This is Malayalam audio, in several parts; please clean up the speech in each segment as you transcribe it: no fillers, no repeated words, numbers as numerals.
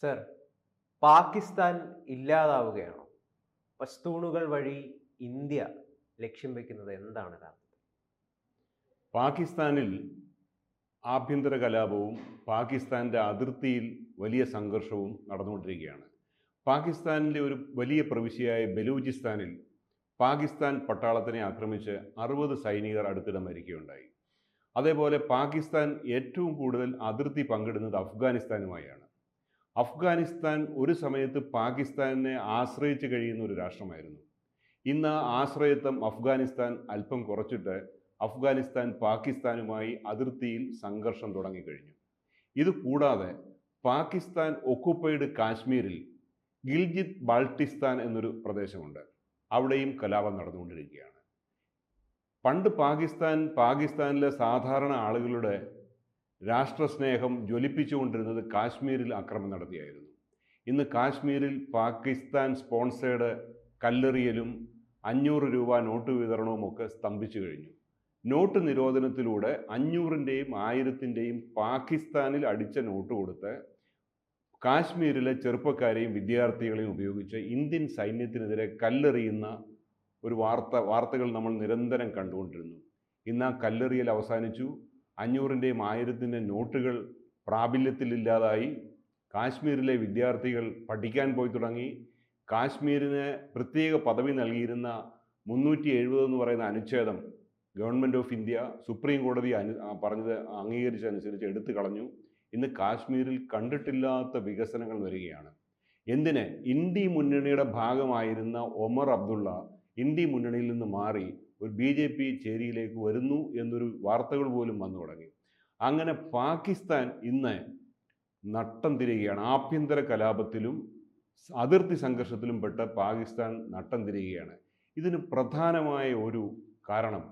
സർ, പാകിസ്ഥാൻ ഇല്ലാതാവുകയാണോ? പശ്തൂണുകൾ വഴി ഇന്ത്യ ലക്ഷ്യം വെക്കുന്നത് എന്താണ് യഥാർത്ഥത്തിൽ? പാകിസ്ഥാനിൽ ആഭ്യന്തര കലാപവും പാകിസ്ഥാൻ്റെ അതിർത്തിയിൽ വലിയ സംഘർഷവും നടന്നുകൊണ്ടിരിക്കുകയാണ്. പാകിസ്ഥാനിലെ ഒരു വലിയ പ്രവിശ്യയായ ബലൂചിസ്ഥാനിൽ പാകിസ്ഥാൻ പട്ടാളത്തിനെ ആക്രമിച്ച് 60 സൈനികർ അടുത്തിടെ മരിക്കുകയുണ്ടായി. അതേപോലെ പാകിസ്ഥാൻ ഏറ്റവും കൂടുതൽ അതിർത്തി പങ്കിടുന്നത് അഫ്ഗാനിസ്ഥാനുമായാണ്. അഫ്ഗാനിസ്ഥാൻ ഒരു സമയത്ത് പാകിസ്ഥാനെ ആശ്രയിച്ച് കഴിയുന്ന ഒരു രാഷ്ട്രമായിരുന്നു. ഇന്ന് ആ ആശ്രയത്വം അഫ്ഗാനിസ്ഥാൻ അല്പം കുറച്ചിട്ട് അഫ്ഗാനിസ്ഥാൻ പാകിസ്ഥാനുമായി അതിർത്തിയിൽ സംഘർഷം തുടങ്ങിക്കഴിഞ്ഞു. ഇത് കൂടാതെ പാകിസ്ഥാൻ ഒക്കുപ്പൈഡ് കാശ്മീരിൽ ഗിൽജിത് ബാൾട്ടിസ്ഥാൻ എന്നൊരു പ്രദേശമുണ്ട്. അവിടെയും കലാപം നടന്നുകൊണ്ടിരിക്കുകയാണ്. പണ്ട് പാകിസ്ഥാനിലെ സാധാരണ ആളുകളുടെ രാഷ്ട്രസ്നേഹം ജ്വലിപ്പിച്ചുകൊണ്ടിരുന്നത് കാശ്മീരിൽ ആക്രമണം നടത്തിയായിരുന്നു. ഇന്ന് കാശ്മീരിൽ പാകിസ്ഥാൻ സ്പോൺസേഡ് കല്ലെറിയലും 500 രൂപ നോട്ട് വിതരണവും ഒക്കെ സ്തംഭിച്ചു കഴിഞ്ഞു. നോട്ട് നിരോധനത്തിലൂടെ 500ൻ്റെയും 1000ൻ്റെയും പാകിസ്ഥാനിൽ അടിച്ച നോട്ട് കൊടുത്ത് കാശ്മീരിലെ ചെറുപ്പക്കാരെയും വിദ്യാർത്ഥികളെയും ഉപയോഗിച്ച് ഇന്ത്യൻ സൈന്യത്തിനെതിരെ കല്ലെറിയുന്ന ഒരു വാർത്തകൾ നമ്മൾ നിരന്തരം കണ്ടുകൊണ്ടിരുന്നു. ഇന്ന് ആ കല്ലെറിയൽ അവസാനിച്ചു. 500ൻ്റെയും 1000ൻ്റെയും നോട്ടുകൾ പ്രാബല്യത്തിലില്ലാതായി. കാശ്മീരിലെ വിദ്യാർത്ഥികൾ പഠിക്കാൻ പോയി തുടങ്ങി. കാശ്മീരിന് പ്രത്യേക പദവി നൽകിയിരുന്ന 370 എന്ന് പറയുന്ന അനുച്ഛേദം ഗവൺമെൻറ് ഓഫ് ഇന്ത്യ സുപ്രീം കോടതി പറഞ്ഞത് അംഗീകരിച്ചനുസരിച്ച് എടുത്തു കളഞ്ഞു. ഇന്ന് കാശ്മീരിൽ കണ്ടിട്ടില്ലാത്ത വികസനങ്ങൾ വരികയാണ്. എന്തിന്? ഇന്ത്യ മുന്നണിയുടെ ഭാഗമായിരുന്ന ഒമർ അബ്ദുള്ള ഇന്ത്യ മുന്നണിയിൽ നിന്ന് മാറി ഒരു BJP ചേരിയിലേക്ക് വരുന്നു എന്നൊരു വാർത്തകൾ പോലും വന്നു തുടങ്ങി. അങ്ങനെ പാകിസ്ഥാൻ ഇന്ന് നട്ടം തിരിയുകയാണ്. ആഭ്യന്തര കലാപത്തിലും അതിർത്തി സംഘർഷത്തിലും പെട്ട പാകിസ്ഥാൻ നട്ടം തിരിയുകയാണ്. ഇതിന് പ്രധാനമായ ഒരു കാരണം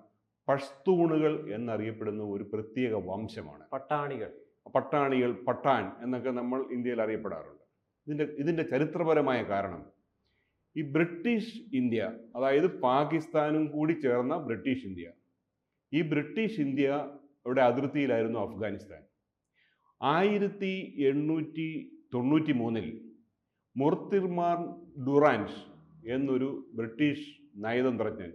പഷ്തൂണുകൾ എന്നറിയപ്പെടുന്ന ഒരു പ്രത്യേക വംശമാണ്. പട്ടാണികൾ, പട്ടാൻ എന്നൊക്കെ നമ്മൾ ഇന്ത്യയിൽ അറിയപ്പെടാറുണ്ട്. ഇതിൻ്റെ ചരിത്രപരമായ കാരണം ഈ ബ്രിട്ടീഷ് ഇന്ത്യ, അതായത് പാകിസ്ഥാനും കൂടി ചേർന്ന ബ്രിട്ടീഷ് ഇന്ത്യ, ഈ ബ്രിട്ടീഷ് ഇന്ത്യയുടെ അതിർത്തിയിലായിരുന്നു അഫ്ഗാനിസ്ഥാൻ. 1893 മൊർത്തിർമാൻ ഡുറാൻഡ് എന്നൊരു ബ്രിട്ടീഷ് നയതന്ത്രജ്ഞൻ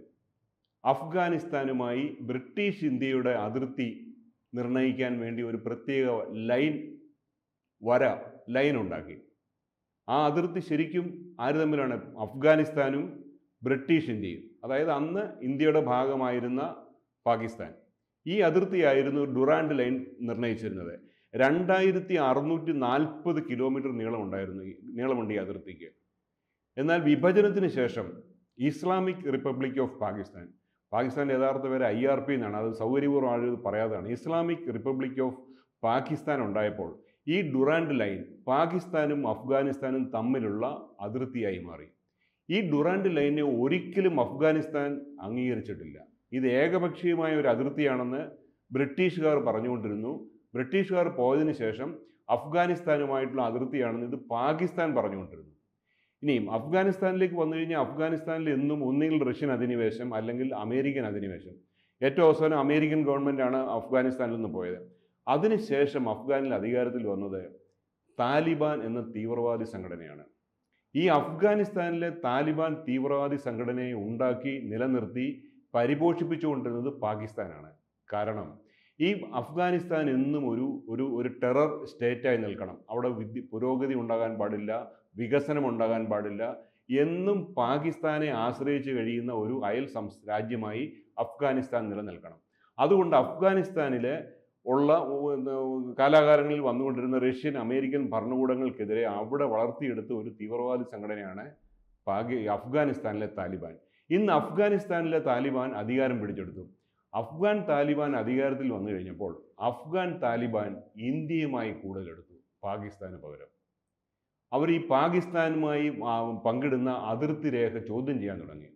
അഫ്ഗാനിസ്ഥാനുമായി ബ്രിട്ടീഷ് ഇന്ത്യയുടെ അതിർത്തി നിർണ്ണയിക്കാൻ വേണ്ടി ഒരു പ്രത്യേക ലൈൻ ഉണ്ടാക്കി. ആ അതിർത്തി ശരിക്കും ആര് തമ്മിലാണ്? അഫ്ഗാനിസ്ഥാനും ബ്രിട്ടീഷ് ഇന്ത്യയും, അതായത് അന്ന് ഇന്ത്യയുടെ ഭാഗമായിരുന്ന പാകിസ്ഥാൻ. ഈ അതിർത്തിയായിരുന്നു ഡുറാൻഡ് ലൈൻ നിർണ്ണയിച്ചിരുന്നത്. 2640 കിലോമീറ്റർ നീളമുണ്ട് ഈ അതിർത്തിക്ക്. എന്നാൽ വിഭജനത്തിന് ശേഷം ഇസ്ലാമിക് റിപ്പബ്ലിക് ഓഫ് പാകിസ്ഥാൻ്റെ യഥാർത്ഥ പേര് IRP എന്നാണ്. അത് സൗകര്യപൂർവ്വം ആളുകൾ പറയാതാണ്. ഇസ്ലാമിക് റിപ്പബ്ലിക് ഓഫ് പാകിസ്ഥാൻ ഉണ്ടായപ്പോൾ ഈ ഡുറാൻഡ് ലൈൻ പാകിസ്ഥാനും അഫ്ഗാനിസ്ഥാനും തമ്മിലുള്ള അതിർത്തിയായി മാറി. ഈ ഡുറാൻഡ് ലൈനെ ഒരിക്കലും അഫ്ഗാനിസ്ഥാൻ അംഗീകരിച്ചിട്ടില്ല. ഇത് ഏകപക്ഷീയമായ ഒരു അതിർത്തിയാണെന്ന് ബ്രിട്ടീഷുകാർ പറഞ്ഞുകൊണ്ടിരുന്നു. ബ്രിട്ടീഷുകാർ പോയതിനു ശേഷം അഫ്ഗാനിസ്ഥാനുമായിട്ടുള്ള അതിർത്തിയാണെന്ന് ഇത് പാകിസ്ഥാൻ പറഞ്ഞുകൊണ്ടിരുന്നു. ഇനിയും അഫ്ഗാനിസ്ഥാനിലേക്ക് വന്നു കഴിഞ്ഞാൽ അഫ്ഗാനിസ്ഥാനിൽ എന്നും ഒന്നുകിൽ റഷ്യൻ അധിനിവേശം അല്ലെങ്കിൽ അമേരിക്കൻ അധിനിവേശം. ഏറ്റവും അവസാനം അമേരിക്കൻ ഗവൺമെൻറ്റാണ് അഫ്ഗാനിസ്ഥാനിൽ നിന്ന് പോയത്. അതിനുശേഷം അഫ്ഗാനിൽ അധികാരത്തിൽ വന്നത് താലിബാൻ എന്ന തീവ്രവാദി സംഘടനയാണ്. ഈ അഫ്ഗാനിസ്ഥാനിലെ താലിബാൻ തീവ്രവാദി സംഘടനയെ ഉണ്ടാക്കി നിലനിർത്തി പരിപോഷിപ്പിച്ചുകൊണ്ടിരുന്നത് പാകിസ്ഥാനാണ്. കാരണം ഈ അഫ്ഗാനിസ്ഥാൻ എന്നും ഒരു ടെറർ സ്റ്റേറ്റായി നിൽക്കണം. അവിടെ പുരോഗതി ഉണ്ടാകാൻ പാടില്ല, വികസനം ഉണ്ടാകാൻ പാടില്ല. എന്നും പാകിസ്ഥാനെ ആശ്രയിച്ച് കഴിയുന്ന ഒരു രാജ്യമായി അഫ്ഗാനിസ്ഥാൻ നിലനിൽക്കണം. അതുകൊണ്ട് അഫ്ഗാനിസ്ഥാനിലെ ഉള്ള കാലാകാലങ്ങളിൽ വന്നുകൊണ്ടിരുന്ന റഷ്യൻ അമേരിക്കൻ ഭരണകൂടങ്ങൾക്കെതിരെ അവിടെ വളർത്തിയെടുത്ത ഒരു തീവ്രവാദി സംഘടനയാണ് അഫ്ഗാനിസ്ഥാനിലെ താലിബാൻ. ഇന്ന് അഫ്ഗാനിസ്ഥാനിലെ താലിബാൻ അധികാരം പിടിച്ചെടുത്തു. അഫ്ഗാൻ താലിബാൻ അധികാരത്തിൽ വന്നു കഴിഞ്ഞപ്പോൾ അഫ്ഗാൻ താലിബാൻ ഇന്ത്യയുമായി കൂടുതലെടുത്തു പാകിസ്ഥാന് പകരം. അവർ ഈ പാകിസ്ഥാനുമായി പങ്കിടുന്ന അതിർത്തി രേഖ ചോദ്യം ചെയ്യാൻ തുടങ്ങി.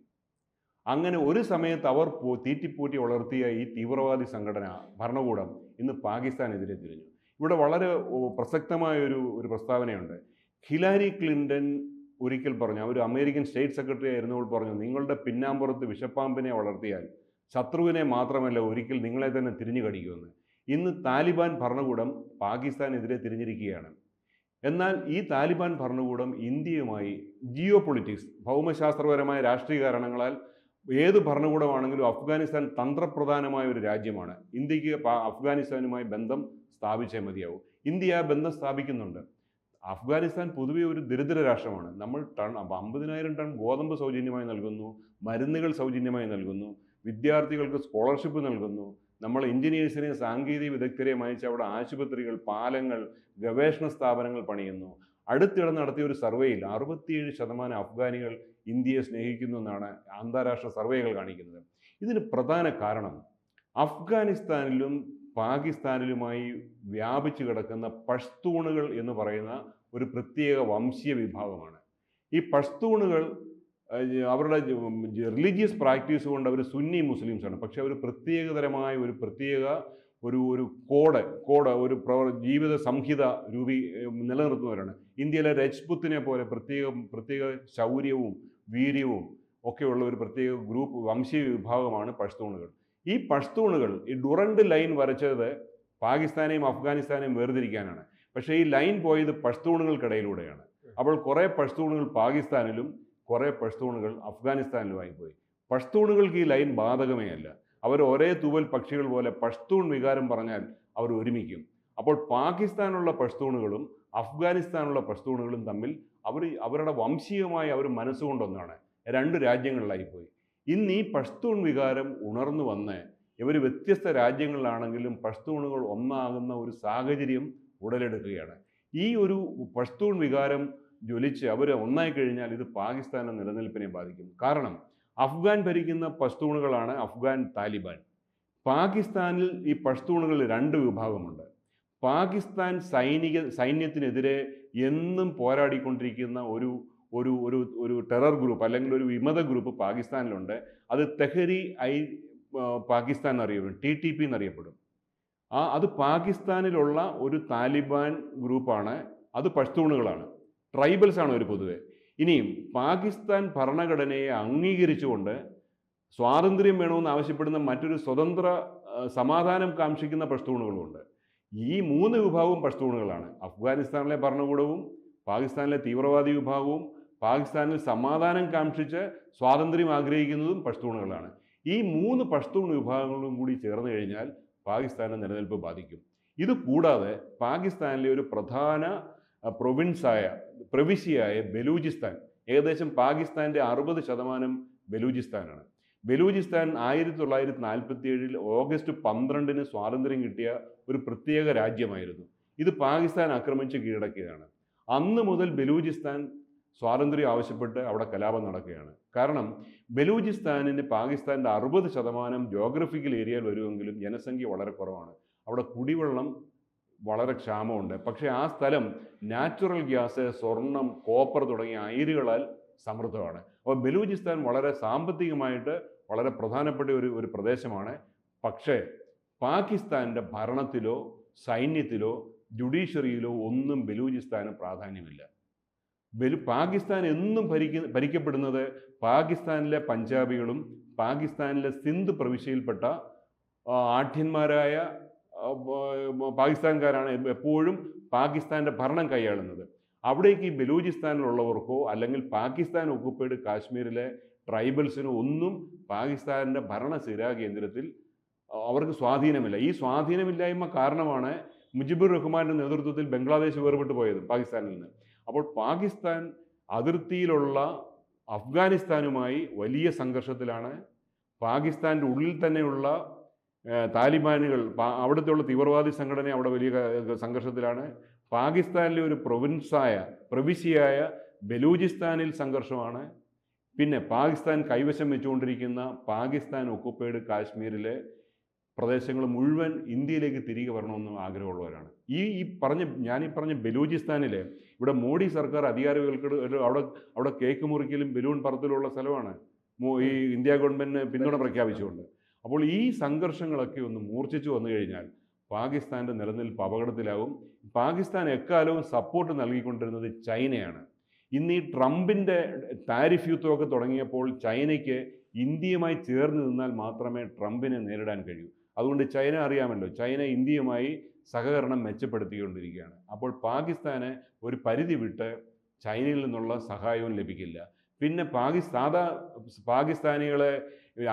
അങ്ങനെ ഒരു സമയത്ത് അവർ തീറ്റിപ്പൂറ്റി വളർത്തിയ ഈ തീവ്രവാദി സംഘടന ഭരണകൂടം ഇന്ന് പാകിസ്ഥാനെതിരെ തിരിഞ്ഞു. ഇവിടെ വളരെ പ്രസക്തമായ ഒരു പ്രസ്താവനയുണ്ട്. ഹിലാരി ക്ലിൻ്റൺ ഒരിക്കൽ പറഞ്ഞു, അവർ അമേരിക്കൻ സ്റ്റേറ്റ് സെക്രട്ടറി ആയിരുന്നപ്പോൾ പറഞ്ഞു, നിങ്ങളുടെ പിന്നാമ്പുറത്ത് വിഷപ്പാമ്പിനെ വളർത്തിയാൽ ശത്രുവിനെ മാത്രമല്ല ഒരിക്കൽ നിങ്ങളെ തന്നെ തിരിഞ്ഞു കടിക്കുമെന്ന്. ഇന്ന് താലിബാൻ ഭരണകൂടം പാകിസ്ഥാനെതിരെ തിരിഞ്ഞിരിക്കുകയാണ്. എന്നാൽ ഈ താലിബാൻ ഭരണകൂടം ഇന്ത്യയുമായി ജിയോ പൊളിറ്റിക്സ്, ഭൗമശാസ്ത്രപരമായ രാഷ്ട്രീയ കാരണങ്ങളാൽ ഏത് ഭരണകൂടമാണെങ്കിലും അഫ്ഗാനിസ്ഥാൻ തന്ത്രപ്രധാനമായ ഒരു രാജ്യമാണ്. ഇന്ത്യക്ക് അഫ്ഗാനിസ്ഥാനുമായി ബന്ധം സ്ഥാപിച്ചേ മതിയാവും. ഇന്ത്യ ആ ബന്ധം സ്ഥാപിക്കുന്നുണ്ട്. അഫ്ഗാനിസ്ഥാൻ പൊതുവെ ഒരു ദരിദ്ര രാഷ്ട്രമാണ്. നമ്മൾ 50,000 ടൺ ഗോതമ്പ് സൗജന്യമായി നൽകുന്നു, മരുന്നുകൾ സൗജന്യമായി നൽകുന്നു, വിദ്യാർത്ഥികൾക്ക് സ്കോളർഷിപ്പ് നൽകുന്നു, നമ്മൾ എഞ്ചിനീയേഴ്സിനെയും സാങ്കേതിക വിദഗ്ധരെയും അയച്ച് അവിടെ ആശുപത്രികൾ, പാലങ്ങൾ, ഗവേഷണ സ്ഥാപനങ്ങൾ പണിയുന്നു. അടുത്തിടെ നടത്തിയ ഒരു സർവേയിൽ 67% അഫ്ഗാനികൾ ഇന്ത്യയെ സ്നേഹിക്കുന്നു എന്നാണ് അന്താരാഷ്ട്ര സർവേകൾ കാണിക്കുന്നത്. ഇതിന് പ്രധാന കാരണം അഫ്ഗാനിസ്ഥാനിലും പാകിസ്ഥാനിലുമായി വ്യാപിച്ചു കിടക്കുന്ന പഷ്തൂണുകൾ എന്ന് പറയുന്ന ഒരു പ്രത്യേക വംശീയ വിഭാഗമാണ്. ഈ പഷ്തൂണുകൾ അവരുടെ റിലീജിയസ് പ്രാക്ടീസ് കൊണ്ട് അവർ സുന്നി മുസ്ലിംസാണ്. പക്ഷെ അവർ പ്രത്യേകതരമായ ഒരു പ്രത്യേക ഒരു ഒരു ജീവിത സംഹിത നിലനിർത്തുന്നവരാണ്. ഇന്ത്യയിലെ രജ്പുത്തിനെ പോലെ പ്രത്യേക ശൗര്യവും വീര്യവും ഒക്കെയുള്ള ഒരു പ്രത്യേക ഗ്രൂപ്പ് വംശീയ വിഭാഗമാണ് പഷ്തൂണുകൾ. ഈ പഷ്തൂണുകൾ ഈ ഡുറൻഡ് ലൈൻ വരച്ചത് പാകിസ്ഥാനെയും അഫ്ഗാനിസ്ഥാനെയും വേർതിരിക്കാനാണ്. പക്ഷേ ഈ ലൈൻ പോയത് പഷ്തൂണുകൾക്കിടയിലൂടെയാണ്. അപ്പോൾ കുറേ പഷ്തൂണുകൾ പാകിസ്ഥാനിലും കുറേ പഷ്തൂണുകൾ അഫ്ഗാനിസ്ഥാനിലുമായി പോയി. പഷ്തൂണുകൾക്ക് ഈ ലൈൻ ബാധകമേ അല്ല. അവർ ഒരേ തൂവൽ പക്ഷികൾ പോലെ പഷ്തൂൺ വികാരം പറഞ്ഞാൽ അവർ ഒരുമിക്കും. അപ്പോൾ പാകിസ്ഥാനുള്ള പഷ്തൂണുകളും അഫ്ഗാനിസ്ഥാനുള്ള പഷ്തൂണുകളും തമ്മിൽ അവരുടെ വംശീയമായി അവർ മനസ്സുകൊണ്ടൊന്നാണ്. രണ്ട് രാജ്യങ്ങളിലായി പോയി. ഇന്ന് ഈ പഷ്തൂൺ വികാരം ഉണർന്നു വന്ന് ഇവർ വ്യത്യസ്ത രാജ്യങ്ങളിലാണെങ്കിലും പഷ്തൂണുകൾ ഒന്നാകുന്ന ഒരു സാഹചര്യം ഉടലെടുക്കുകയാണ്. ഈ ഒരു പഷ്തൂൺ വികാരം ജ്വലിച്ച് അവർ ഒന്നായി കഴിഞ്ഞാൽ ഇത് പാകിസ്ഥാന്റെ നിലനിൽപ്പിനെ ബാധിക്കും. കാരണം അഫ്ഗാൻ ഭരിക്കുന്ന പഷ്തൂണുകളാണ് അഫ്ഗാൻ താലിബാൻ. പാകിസ്ഥാനിൽ ഈ പഷ്തൂണുകൾ രണ്ട് വിഭാഗമുണ്ട്. പാകിസ്ഥാൻ സൈന്യത്തിനെതിരെ എന്നും പോരാടിക്കൊണ്ടിരിക്കുന്ന ഒരു ടെറർ ഗ്രൂപ്പ് അല്ലെങ്കിൽ ഒരു വിമത ഗ്രൂപ്പ് പാകിസ്ഥാനിലുണ്ട്. അത് തെഹരി പാകിസ്ഥാൻ എന്നറിയപ്പെടും, TTP എന്നറിയപ്പെടും. അത് പാകിസ്ഥാനിലുള്ള ഒരു താലിബാൻ ഗ്രൂപ്പാണ്. അത് പഷ്തൂണുകളാണ്, ട്രൈബൽസ് ആണ് അവർ പൊതുവെ. ഇനിയും പാകിസ്ഥാൻ ഭരണഘടനയെ അംഗീകരിച്ചുകൊണ്ട് സ്വാതന്ത്ര്യം വേണമെന്ന് ആവശ്യപ്പെടുന്ന മറ്റൊരു സ്വതന്ത്ര സമാധാനം കാക്ഷിക്കുന്ന പഷ്തൂണുകളുമുണ്ട്. ഈ മൂന്ന് വിഭാഗവും പഷ്തൂണുകളാണ്. അഫ്ഗാനിസ്ഥാനിലെ ഭരണകൂടവും പാകിസ്ഥാനിലെ തീവ്രവാദി വിഭാഗവും പാകിസ്ഥാനിൽ സമാധാനം കാക്ഷിച്ച് സ്വാതന്ത്ര്യം ആഗ്രഹിക്കുന്നതും പഷ്തൂണുകളാണ്. ഈ മൂന്ന് പഷ്തൂൺ വിഭാഗങ്ങളും കൂടി ചേർന്ന് കഴിഞ്ഞാൽ പാകിസ്ഥാന്റെ നിലനിൽപ്പ് ബാധിക്കും. ഇത് കൂടാതെ പാകിസ്ഥാനിലെ ഒരു പ്രധാന പ്രവിശ്യയായ ബലൂചിസ്ഥാൻ, ഏകദേശം പാകിസ്ഥാന്റെ 60% ബലൂചിസ്ഥാനാണ്. ബലൂചിസ്ഥാൻ 1947 ഓഗസ്റ്റ് 12 സ്വാതന്ത്ര്യം കിട്ടിയ ഒരു പ്രത്യേക രാജ്യമായിരുന്നു. ഇത് പാകിസ്ഥാൻ ആക്രമിച്ച് കീഴടക്കിയതാണ്. അന്ന് മുതൽ ബലൂചിസ്ഥാൻ സ്വാതന്ത്ര്യം ആവശ്യപ്പെട്ട് അവിടെ കലാപം നടക്കുകയാണ്. കാരണം ബലൂചിസ്ഥാനിന് പാകിസ്ഥാന്റെ 60% ജോഗ്രഫിക്കൽ ഏരിയയിൽ വരുമെങ്കിലും ജനസംഖ്യ വളരെ കുറവാണ്. അവിടെ കുടിവെള്ളം വളരെ ക്ഷാമമുണ്ട്. പക്ഷേ ആ സ്ഥലം നാച്ചുറൽ ഗ്യാസ്, സ്വർണം, കോപ്പർ തുടങ്ങിയ അയിരുകളാൽ സമൃദ്ധമാണ്. അപ്പോൾ ബലൂചിസ്ഥാൻ വളരെ സാമ്പത്തികമായിട്ട് വളരെ പ്രധാനപ്പെട്ട ഒരു പ്രദേശമാണ്. പക്ഷേ പാകിസ്ഥാൻ്റെ ഭരണത്തിലോ സൈന്യത്തിലോ ജുഡീഷ്യറിയിലോ ഒന്നും ബലൂചിസ്ഥാന് പ്രാധാന്യമില്ല. പാകിസ്ഥാൻ എന്നും ഭരിക്കപ്പെടുന്നത് പാകിസ്ഥാനിലെ പഞ്ചാബികളും പാകിസ്ഥാനിലെ സിന്ധ് പ്രവിശ്യയിൽപ്പെട്ട ആഢ്യന്മാരായ പാകിസ്ഥാൻകാരാണ് എപ്പോഴും പാകിസ്ഥാൻ്റെ ഭരണം കൈയാളുന്നത്. അവിടേക്ക് ഈ ബലൂചിസ്ഥാനിലുള്ളവർക്കോ അല്ലെങ്കിൽ പാകിസ്ഥാൻ ഒക്കുപ്പൈഡ് കാശ്മീരിലെ ട്രൈബൽസിനോ ഒന്നും പാകിസ്ഥാനിൻ്റെ ഭരണസിരാ കേന്ദ്രത്തിൽ അവർക്ക് സ്വാധീനമില്ല. ഈ സ്വാധീനമില്ലായ്മ കാരണമാണ് മുജിബുർ റഹ്മാന്റെ നേതൃത്വത്തിൽ ബംഗ്ലാദേശ് വേർപെട്ടു പോയത് പാകിസ്ഥാനിൽ നിന്ന്. അപ്പോൾ പാകിസ്ഥാൻ അതിർത്തിയിലുള്ള അഫ്ഗാനിസ്ഥാനുമായി വലിയ സംഘർഷത്തിലാണ്. പാകിസ്ഥാൻ്റെ ഉള്ളിൽ തന്നെയുള്ള താലിബാനുകൾ, അവിടുത്തെയുള്ള തീവ്രവാദി സംഘടന അവിടെ വലിയ സംഘർഷത്തിലാണ്. പാകിസ്ഥാനിലെ ഒരു പ്രവിശ്യയായ ബലൂചിസ്ഥാനിൽ സംഘർഷമാണ്. പിന്നെ പാകിസ്ഥാൻ കൈവശം വെച്ചുകൊണ്ടിരിക്കുന്ന പാകിസ്ഥാൻ ഒക്കുപ്പൈഡ് കാശ്മീരിലെ പ്രദേശങ്ങൾ മുഴുവൻ ഇന്ത്യയിലേക്ക് തിരികെ വരണമെന്ന് ആഗ്രഹമുള്ളവരാണ്. ഞാനീ പറഞ്ഞ ബലൂചിസ്ഥാനിലെ ഇവിടെ മോഡി സർക്കാർ അധികാരികൾക്ക് അവിടെ കേക്ക് മുറിക്കലും ബലൂൺ പറത്തലുള്ള സ്ഥലമാണ് ഈ ഇന്ത്യ ഗവൺമെൻറ്റിന് പിന്തുണ പ്രഖ്യാപിച്ചുകൊണ്ട്. അപ്പോൾ ഈ സംഘർഷങ്ങളൊക്കെ ഒന്ന് മൂർച്ഛിച്ചു വന്നു കഴിഞ്ഞാൽ പാകിസ്ഥാൻ്റെ നിലനിൽപ്പ് അപകടത്തിലാവും. പാകിസ്ഥാൻ എക്കാലവും സപ്പോർട്ട് നൽകിക്കൊണ്ടിരുന്നത് ചൈനയാണ്. ഇന്ന് ഈ ട്രംപിൻ്റെ താരിഫ് യുദ്ധമൊക്കെ തുടങ്ങിയപ്പോൾ ചൈനയ്ക്ക് ഇന്ത്യയുമായി ചേർന്ന് നിന്നാൽ മാത്രമേ ട്രംപിനെ നേരിടാൻ കഴിയൂ. അതുകൊണ്ട് ചൈന അറിയാമല്ലോ, ചൈന ഇന്ത്യയുമായി സഹകരണം മെച്ചപ്പെടുത്തിക്കൊണ്ടിരിക്കുകയാണ്. അപ്പോൾ പാകിസ്ഥാന് ഒരു പരിധി വിട്ട് ചൈനയിൽ നിന്നുള്ള സഹായവും ലഭിക്കില്ല. പിന്നെ പാകിസ്ഥാനികളെ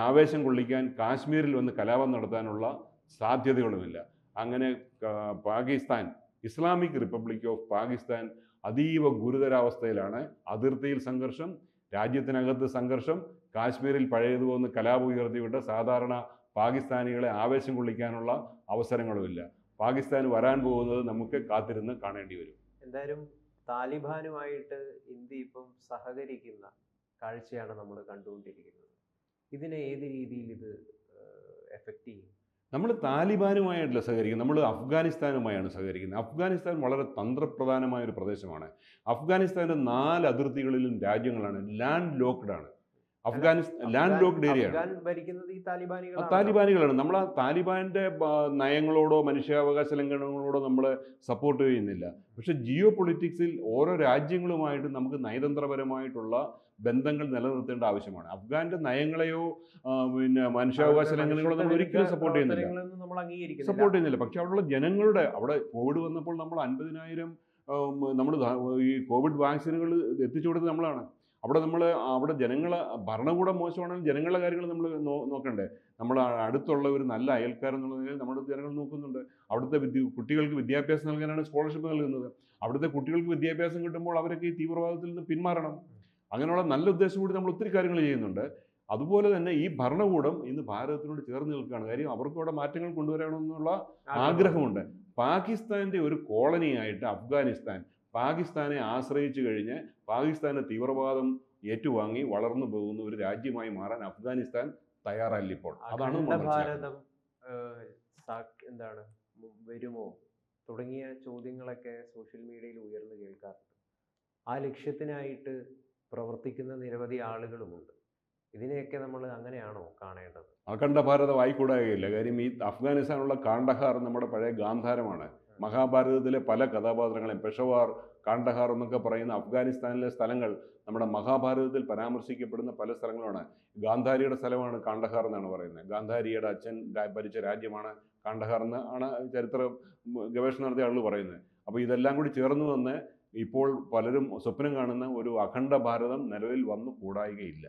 ആവേശം കൊള്ളിക്കാൻ കാശ്മീരിൽ വന്ന് കലാപം നടത്താനുള്ള സാധ്യതകളുമില്ല. അങ്ങനെ Pakistan, Islamic republic of Pakistan അതീവ ഗുരുതരാവസ്ഥയിലാണ്. അതിർത്തിയിൽ സംഘർഷം, രാജ്യത്തിനകത്ത് സംഘർഷം, കാശ്മീരിൽ പഴയതുപോലെ കലാപം ഉയർത്തിവിട്ട് സാധാരണ പാകിസ്ഥാനികളെ ആവേശം കൊള്ളിക്കാനുള്ള അവസരങ്ങളുമില്ല. പാകിസ്ഥാൻ വരാൻ പോകുന്നത് നമുക്ക് കാത്തിരുന്ന് കാണേണ്ടി വരും. എന്തായാലും താലിബാനുമായിട്ട് ഇന്ത്യ ഇപ്പം സഹകരിക്കുന്ന കാഴ്ചയാണ് നമ്മൾ കണ്ടുകൊണ്ടിരിക്കുന്നത്. ഇതിനെ ഏത് രീതിയിൽ ഇത് എഫക്റ്റ് ചെയ്യും? നമ്മൾ താലിബാനുമായിട്ടല്ല സഹകരിക്കുന്നത്, നമ്മൾ അഫ്ഗാനിസ്ഥാനുമായാണ് സഹകരിക്കുന്നത്. അഫ്ഗാനിസ്ഥാൻ വളരെ തന്ത്രപ്രധാനമായ ഒരു പ്രദേശമാണ്. അഫ്ഗാനിസ്ഥാൻ്റെ 4 അതിർത്തികളിലും രാജ്യങ്ങളാണ് ലാൻഡ് ലോക്ക്ഡ് ആണ്. ലാൻഡ് ലോക്ക്ഡ് ഏരിയ ആണ്. ഭരിക്കുന്നത് ഈ താലിബാനികളാണ്. നമ്മൾ ആ താലിബാന്റെ നയങ്ങളോടോ മനുഷ്യാവകാശ ലംഘനങ്ങളോടോ നമ്മൾ സപ്പോർട്ട് ചെയ്യുന്നില്ല. പക്ഷെ ജിയോ പൊളിറ്റിക്സിൽ ഓരോ രാജ്യങ്ങളുമായിട്ട് നമുക്ക് നയതന്ത്രപരമായിട്ടുള്ള ബന്ധങ്ങൾ നിലനിർത്തേണ്ട ആവശ്യമാണ്. അഫ്ഗാന്റെ നയങ്ങളെയോ പിന്നെ മനുഷ്യാവകാശ ലംഘനങ്ങളോ നമ്മൾ ഒരിക്കലും സപ്പോർട്ട് ചെയ്യുന്നില്ല. പക്ഷെ അവിടെയുള്ള ജനങ്ങളുടെ, അവിടെ കോവിഡ് വന്നപ്പോൾ നമ്മൾ 50,000 നമ്മൾ ഈ കോവിഡ് വാക്സിനുകൾ എത്തിച്ചു കൊടുത്തത് നമ്മളാണ്. അവിടെ ജനങ്ങളെ ഭരണകൂടം മോശമാണെങ്കിൽ ജനങ്ങളുടെ കാര്യങ്ങൾ നമ്മൾ നോക്കണ്ടേ? നമ്മൾ അടുത്തുള്ള ഒരു നല്ല അയൽക്കാരെന്നുള്ള നിലയിൽ നമ്മുടെ ജനങ്ങൾ നോക്കുന്നുണ്ട്. അവിടുത്തെ കുട്ടികൾക്ക് വിദ്യാഭ്യാസം നൽകാനാണ് സ്കോളർഷിപ്പ് നൽകുന്നത്. അവിടുത്തെ കുട്ടികൾക്ക് വിദ്യാഭ്യാസം കിട്ടുമ്പോൾ അവരൊക്കെ ഈ തീവ്രവാദത്തിൽ നിന്ന് പിന്മാറണം. അങ്ങനെയുള്ള നല്ല ഉദ്ദേശം കൂടി നമ്മൾ ഒത്തിരി കാര്യങ്ങൾ ചെയ്യുന്നുണ്ട്. അതുപോലെ തന്നെ ഈ ഭരണകൂടം ഇന്ന് ഭാരതത്തിനോട് ചേർന്ന് നിൽക്കുകയാണ്. കാര്യം അവർക്ക് അവിടെ മാറ്റങ്ങൾ കൊണ്ടുവരണമെന്നുള്ള ആഗ്രഹമുണ്ട്. പാകിസ്ഥാൻ്റെ ഒരു കോളനിയായിട്ട് അഫ്ഗാനിസ്ഥാൻ പാകിസ്ഥാനെ ആശ്രയിച്ചു കഴിഞ്ഞ് പാകിസ്ഥാന്റെ തീവ്രവാദം ഏറ്റുവാങ്ങി വളർന്നു പോകുന്ന ഒരു രാജ്യമായി മാറാൻ അഫ്ഗാനിസ്ഥാൻ തയ്യാറല്ല ഇപ്പോൾ. അതാണ് ഭാരതം എന്താണ് വരുമോ തുടങ്ങിയ ചോദ്യങ്ങളൊക്കെ സോഷ്യൽ മീഡിയയിൽ ഉയർന്നു കേൾക്കാറുണ്ട്. ആ ലക്ഷ്യത്തിനായിട്ട് പ്രവർത്തിക്കുന്ന നിരവധി ആളുകളുമുണ്ട്. ഇതിനെയൊക്കെ നമ്മൾ അങ്ങനെയാണോ കാണേണ്ടത്? അഖണ്ഡ ഭാരതം ആയിക്കൂടാകയില്ല. കാര്യം ഈ അഫ്ഗാനിസ്ഥാനുള്ള കാണ്ഡഹാർ നമ്മുടെ പഴയ ഗാന്ധാരമാണ്. മഹാഭാരതത്തിലെ പല കഥാപാത്രങ്ങളെയും പെഷവാർ, കാണ്ഡഹാർ എന്നൊക്കെ പറയുന്ന അഫ്ഗാനിസ്ഥാനിലെ സ്ഥലങ്ങൾ നമ്മുടെ മഹാഭാരതത്തിൽ പരാമർശിക്കപ്പെടുന്ന പല സ്ഥലങ്ങളുമാണ്. ഗാന്ധാരിയുടെ സ്ഥലമാണ് കാണ്ഡഹാർ എന്നാണ് പറയുന്നത്. ഗാന്ധാരിയുടെ അച്ഛൻ ഭരിച്ച രാജ്യമാണ് കാണ്ഡഹാർ എന്ന് ആണ് ചരിത്ര ഗവേഷണം നടത്തിയ ആളുകൾ പറയുന്നത്. അപ്പോൾ ഇതെല്ലാം കൂടി ചേർന്ന് വന്ന് ഇപ്പോൾ പലരും സ്വപ്നം കാണുന്ന ഒരു അഖണ്ഡ ഭാരതം നിലവിൽ വന്നു കൂടായികയില്ല.